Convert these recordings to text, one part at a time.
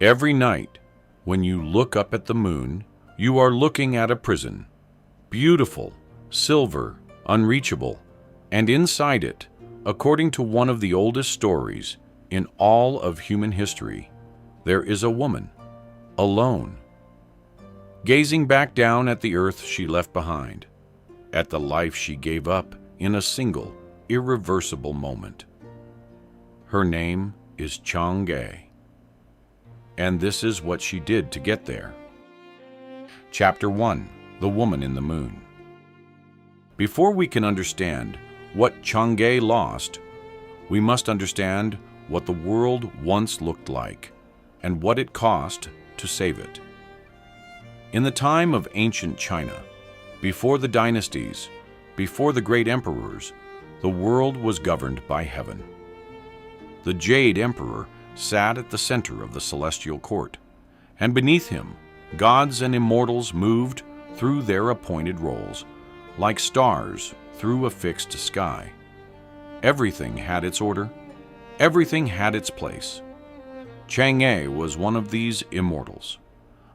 Every night, when you look up at the moon, you are looking at a prison, beautiful, silver, unreachable, and inside it, according to one of the oldest stories in all of human history, there is a woman, alone, gazing back down at the earth she left behind, at the life she gave up in a single, irreversible moment. Her name is Chang'e, and this is what she did to get there. Chapter 1: The Woman in the Moon. Before we can understand what Chang'e lost, we must understand what the world once looked like and what it cost to save it. In the time of ancient China, before the dynasties, before the great emperors, the world was governed by heaven. The Jade Emperor sat at the center of the celestial court, and beneath him, gods and immortals moved through their appointed roles, like stars through a fixed sky. Everything had its order, everything had its place. Chang'e was one of these immortals,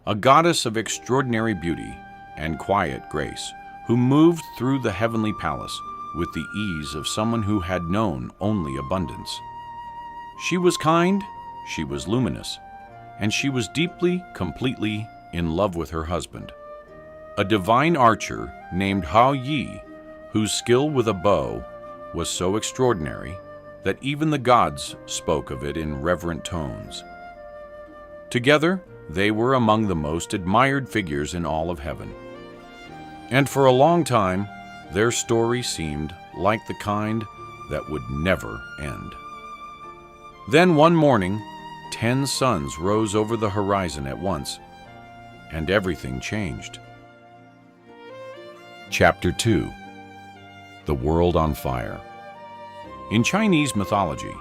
a goddess of extraordinary beauty and quiet grace, who moved through the heavenly palace with the ease of someone who had known only abundance. She was kind, she was luminous, and she was deeply, completely in love with her husband, a divine archer named Hao Yi, whose skill with a bow was so extraordinary that even the gods spoke of it in reverent tones. Together, they were among the most admired figures in all of heaven. And for a long time, their story seemed like the kind that would never end. Then one morning, 10 suns rose over the horizon at once, and everything changed. Chapter 2: The World on Fire. In Chinese mythology,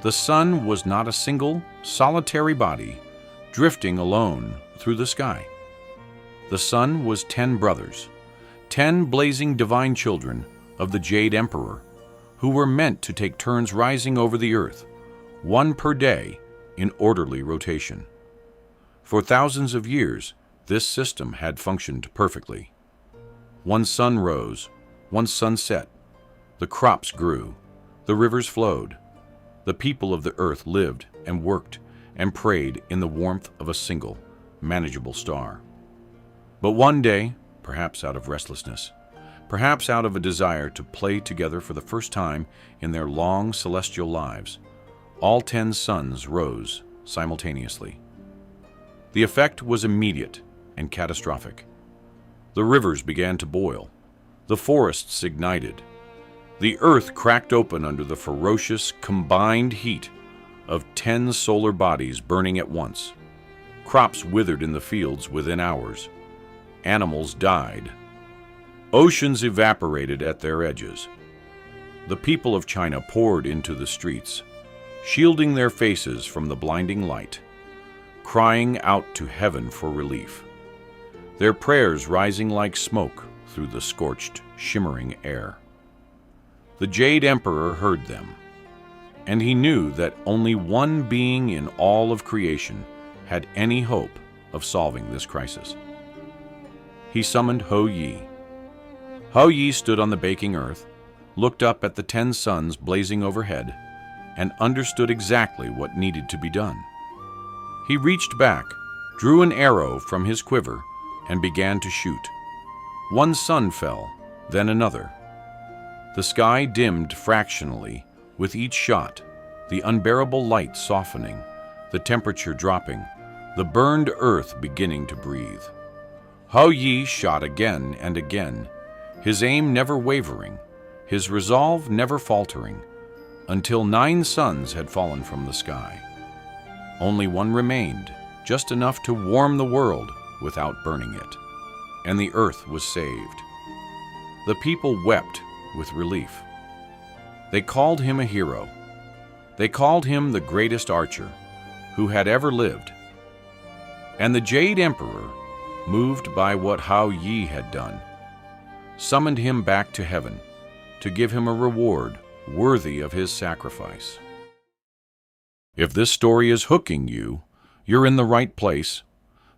the sun was not a single, solitary body drifting alone through the sky. The sun was 10 brothers, 10 blazing divine children of the Jade Emperor, who were meant to take turns rising over the earth, one per day, in orderly rotation. For thousands of years, this system had functioned perfectly. One sun rose, one sun set, the crops grew, the rivers flowed, the people of the earth lived and worked and prayed in the warmth of a single, manageable star. But one day, perhaps out of restlessness, perhaps out of a desire to play together for the first time in their long celestial lives, all 10 suns rose simultaneously. The effect was immediate and catastrophic. The rivers began to boil, the forests ignited, the earth cracked open under the ferocious combined heat of 10 solar bodies burning at once. Crops withered in the fields within hours. Animals died. Oceans evaporated at their edges. The people of China poured into the streets, shielding their faces from the blinding light, crying out to heaven for relief, their prayers rising like smoke through the scorched, shimmering air. The Jade Emperor heard them, and he knew that only one being in all of creation had any hope of solving this crisis. He summoned Hao Yi. Hao Yi stood on the baking earth, looked up at the 10 suns blazing overhead, and understood exactly what needed to be done. He reached back, drew an arrow from his quiver, and began to shoot. One sun fell, then another. The sky dimmed fractionally with each shot, the unbearable light softening, the temperature dropping, the burned earth beginning to breathe. Hao Yi shot again and again, his aim never wavering, his resolve never faltering, until 9 suns had fallen from the sky. Only one remained, just enough to warm the world without burning it, and the earth was saved. The people wept with relief. They called him a hero. They called him the greatest archer who had ever lived. And the Jade Emperor, moved by what Hao Yi had done, summoned him back to heaven to give him a reward worthy of his sacrifice. If this story is hooking you, you're in the right place.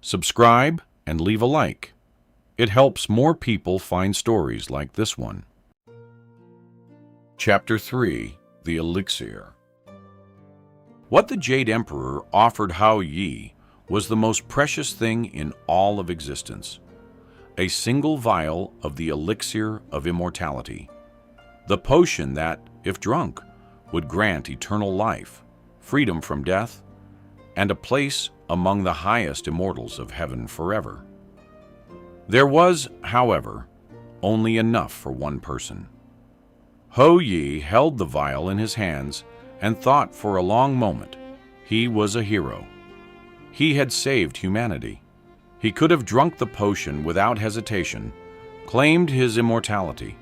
Subscribe and leave a like. It helps more people find stories like this one. Chapter 3: The Elixir. What the Jade Emperor offered Hao Yi was the most precious thing in all of existence. A single vial of the elixir of immortality. The potion that, if drunk, would grant eternal life, freedom from death, and a place among the highest immortals of heaven forever. There was, however, only enough for one person. Hou Yi held the vial in his hands and thought for a long moment. He was a hero. He had saved humanity. He could have drunk the potion without hesitation, claimed his immortality,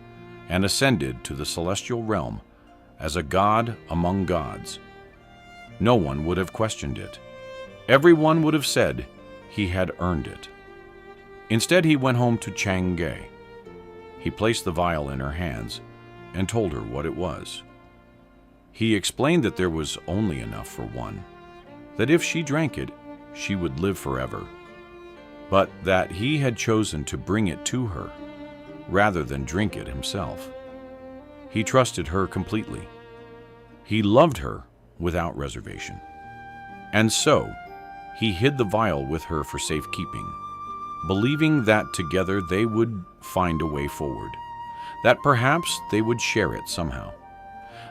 and ascended to the celestial realm as a god among gods. No one would have questioned it. Everyone would have said he had earned it. Instead, he went home to Chang'e. He placed the vial in her hands and told her what it was. He explained that there was only enough for one, that if she drank it, she would live forever, but that he had chosen to bring it to her rather than drink it himself. He trusted her completely. He loved her without reservation. And so, he hid the vial with her for safekeeping, believing that together they would find a way forward, that perhaps they would share it somehow,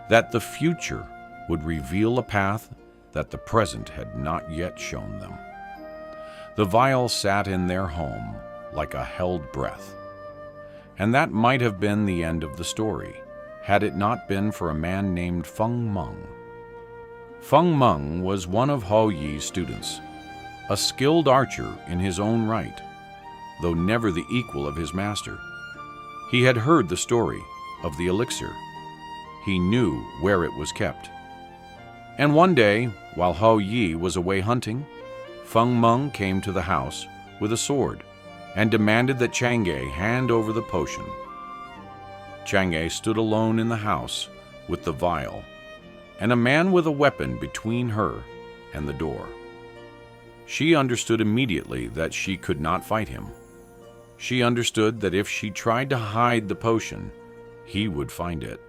that the future would reveal a path that the present had not yet shown them. The vial sat in their home like a held breath. And that might have been the end of the story, had it not been for a man named Feng Meng. Feng Meng was one of Hou Yi's students, a skilled archer in his own right, though never the equal of his master. He had heard the story of the elixir. He knew where it was kept. And one day, while Hou Yi was away hunting, Feng Meng came to the house with a sword and demanded that Chang'e hand over the potion. Chang'e stood alone in the house with the vial, and a man with a weapon between her and the door. She understood immediately that she could not fight him. She understood that if she tried to hide the potion, he would find it.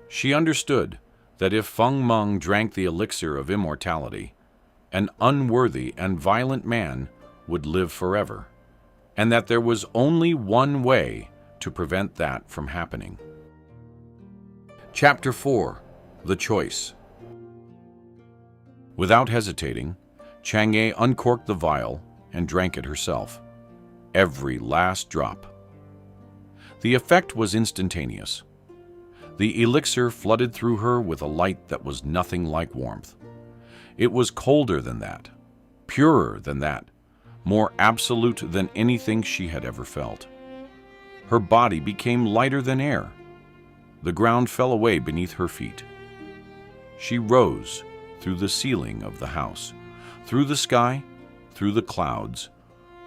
She understood that if Feng Meng drank the elixir of immortality, an unworthy and violent man would live forever, and that there was only one way to prevent that from happening. Chapter 4: The Choice. Without hesitating, Chang'e uncorked the vial and drank it herself, every last drop. The effect was instantaneous. The elixir flooded through her with a light that was nothing like warmth. It was colder than that, purer than that, more absolute than anything she had ever felt. Her body became lighter than air. The ground fell away beneath her feet. She rose through the ceiling of the house, through the sky, through the clouds,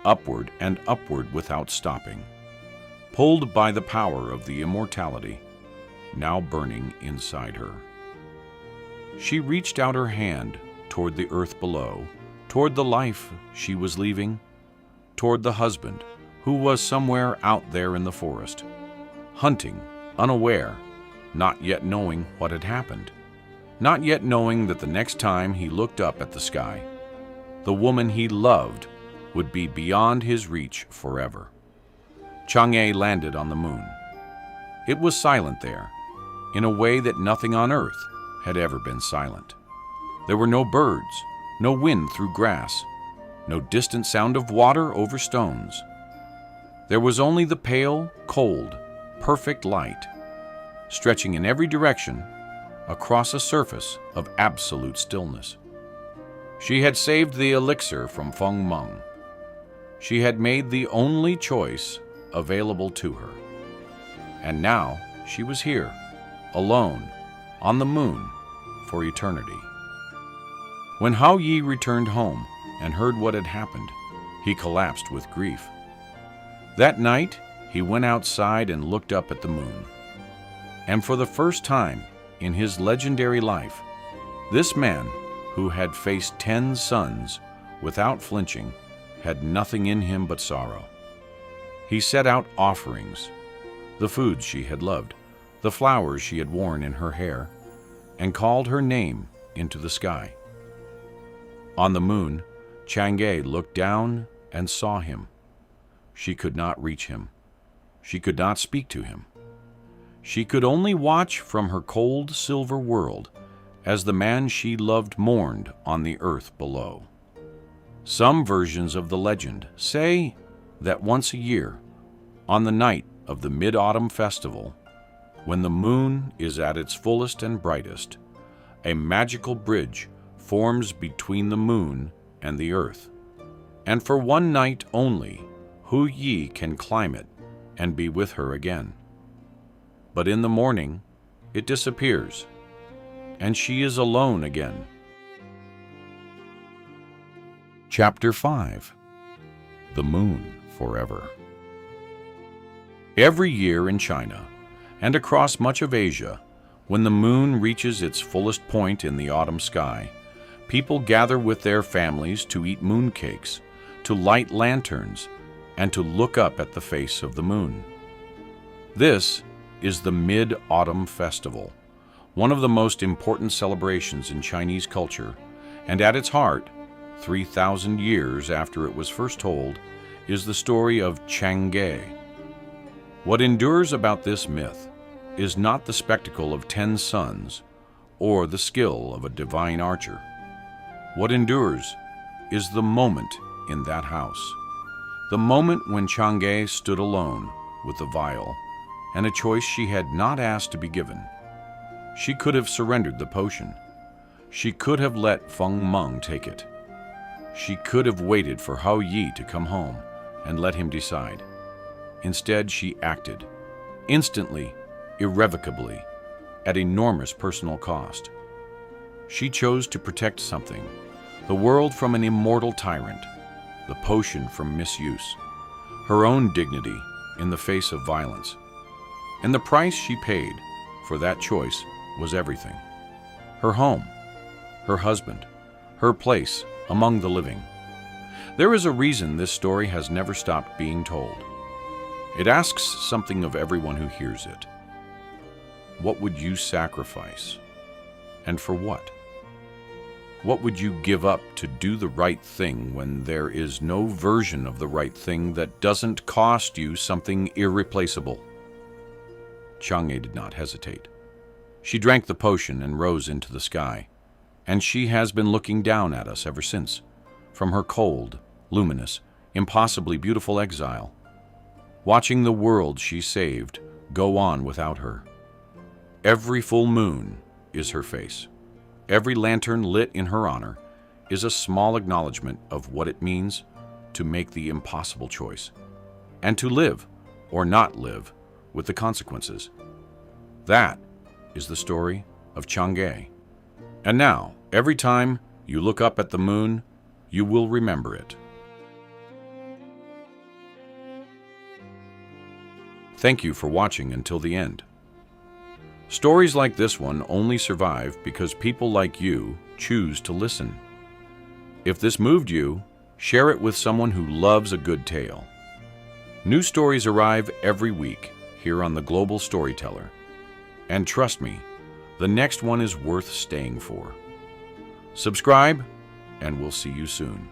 upward and upward without stopping, pulled by the power of the immortality now burning inside her. She reached out her hand toward the earth below, toward the life she was leaving, toward the husband who was somewhere out there in the forest, hunting, unaware, not yet knowing what had happened, not yet knowing that the next time he looked up at the sky, the woman he loved would be beyond his reach forever. Chang'e landed on the moon. It was silent there, in a way that nothing on earth had ever been silent. There were no birds, no wind through grass, no distant sound of water over stones. There was only the pale, cold, perfect light, stretching in every direction across a surface of absolute stillness. She had saved the elixir from Feng Meng. She had made the only choice available to her. And now she was here, alone, on the moon, for eternity. When Hou Yi returned home and heard what had happened, he collapsed with grief. That night, he went outside and looked up at the moon. And for the first time in his legendary life, this man, who had faced 10 suns without flinching, had nothing in him but sorrow. He set out offerings, the foods she had loved, the flowers she had worn in her hair, and called her name into the sky. On the moon, Chang'e looked down and saw him. She could not reach him. She could not speak to him. She could only watch from her cold silver world as the man she loved mourned on the earth below. Some versions of the legend say that once a year, on the night of the Mid-Autumn Festival, when the moon is at its fullest and brightest, a magical bridge forms between the moon and the earth. And for one night only, Hu Yi can climb it and be with her again. But in the morning, it disappears, and she is alone again. Chapter 5. The Moon Forever. Every year in China, and across much of Asia, when the moon reaches its fullest point in the autumn sky, people gather with their families to eat mooncakes, to light lanterns, and to look up at the face of the moon. This is the Mid-Autumn Festival, one of the most important celebrations in Chinese culture, and at its heart, 3,000 years after it was first told, is the story of Chang'e. What endures about this myth is not the spectacle of 10 suns or the skill of a divine archer. What endures is the moment in that house, the moment when Chang'e stood alone with the vial and a choice she had not asked to be given. She could have surrendered the potion. She could have let Feng Meng take it. She could have waited for Hao Yi to come home and let him decide. Instead, she acted, instantly, irrevocably, at enormous personal cost. She chose to protect something, the world from an immortal tyrant, the potion from misuse, her own dignity in the face of violence. And the price she paid for that choice was everything. Her home, her husband, her place among the living. There is a reason this story has never stopped being told. It asks something of everyone who hears it. What would you sacrifice? And for what? What would you give up to do the right thing when there is no version of the right thing that doesn't cost you something irreplaceable? Chang'e did not hesitate. She drank the potion and rose into the sky, and she has been looking down at us ever since, from her cold, luminous, impossibly beautiful exile, watching the world she saved go on without her. Every full moon is her face. Every lantern lit in her honor is a small acknowledgement of what it means to make the impossible choice, and to live or not live with the consequences. That is the story of Chang'e. And now, every time you look up at the moon, you will remember it. Thank you for watching until the end. Stories like this one only survive because people like you choose to listen. If this moved you, share it with someone who loves a good tale. New stories arrive every week here on The Global Storyteller. And trust me, the next one is worth staying for. Subscribe, and we'll see you soon.